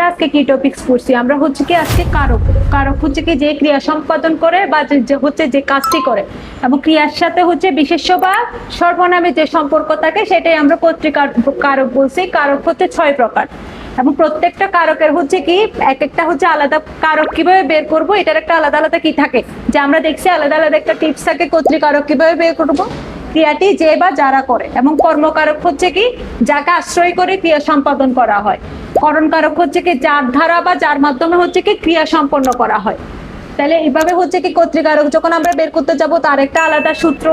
আজকে কি টপিকস পড়ছি, আমরা হচ্ছে কি আজকে কারক। কারক হচ্ছে কি যে ক্রিয়া সম্পাদন করে বা যে কাজটি করে, এবং ক্রিয়ার সাথে হচ্ছে বিশেষ্য বা সর্বনামে যে সম্পর্ক থাকে সেটাই আমরা কর্তৃকার কারক বলছি। কারক হচ্ছে 6 প্রকার, এবং প্রত্যেকটা কারকের হচ্ছে কি এক একটা হচ্ছে আলাদা। কারক কিভাবে বের করব, এটার একটা আলাদা আলাদা কি থাকে, যে আমরা দেখছি আলাদা আলাদা একটা টিপস থাকে। কর্তৃকারক কিভাবে বের করব, ক্রিয়াটি যে বা যারা করে, এবং কর্মকারক হচ্ছে কি যাকে আশ্রয় করে ক্রিয়া সম্পাদন করা হয়। করণকারক হচ্ছে কি যার দ্বারা বা যার মাধ্যমে হচ্ছে কি ক্রিয়া সম্পন্ন করা হয়। তাহলে এইভাবে হচ্ছে কি কর্তৃকারক যখন আমরা বের করতে যাব তার একটা আলাদা সূত্র,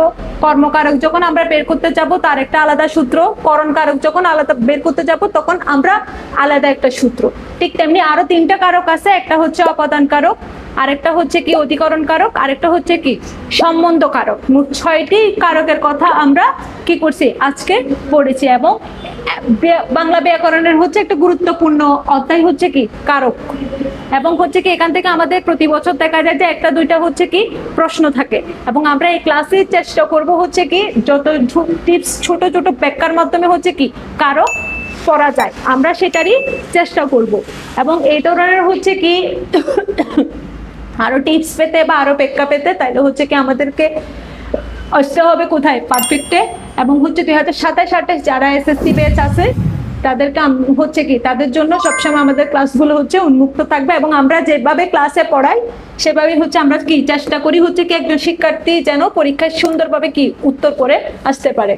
কর্মকারক যখন আমরা বের করতে যাব তার একটা আলাদা সূত্র, করণকারক যখন আলাদা বের করতে যাব তখন আমরা আলাদা একটা সূত্র। ঠিক তেমনি আরো 3টা কারক আছে, একটা হচ্ছে অপাদান কারক, আরেকটা হচ্ছে কি অধিকরণ কারক, আরেকটা হচ্ছে কি সম্বন্ধ কারক। মোট 6টি কারকের কথা আমরা কি করছি আজকে পড়েছি। এবং বাংলা ব্যাকরণের হচ্ছে একটা গুরুত্বপূর্ণ অধ্যায় হচ্ছে কি কারক। এবং হচ্ছে কি এখান থেকে আমাদের প্রতি বছর দেখা যায় যে 1-2টা হচ্ছে কি প্রশ্ন থাকে, এবং আমরা এই ক্লাসে চেষ্টা করব হচ্ছে কি যত টিপস ছোট ছোট ব্যাখ্যার মাধ্যমে হচ্ছে কি কারক পড়া যায় আমরা সেটারই চেষ্টা করব। এবং এই ধরনের হচ্ছে কি আরো টিপস পেতে বা আরো ব্যাখ্যা পেতে তাইলে হচ্ছে কি আমাদেরকে আসতে হবে কোথায়, পারফেক্টে। এবং হচ্ছে 2027-28 যারা এসএসসি ব্যাচ আছে তাদেরকে হচ্ছে কি তাদের জন্য সবসময় আমাদের ক্লাসগুলো হচ্ছে উন্মুক্ত থাকবে, এবং আমরা যেভাবে ক্লাসে পড়াই সেভাবে হচ্ছে আমরা কি চেষ্টা করি হচ্ছে কি একজন শিক্ষার্থী যেন পরীক্ষায় সুন্দরভাবে কি উত্তর করে আসতে পারে।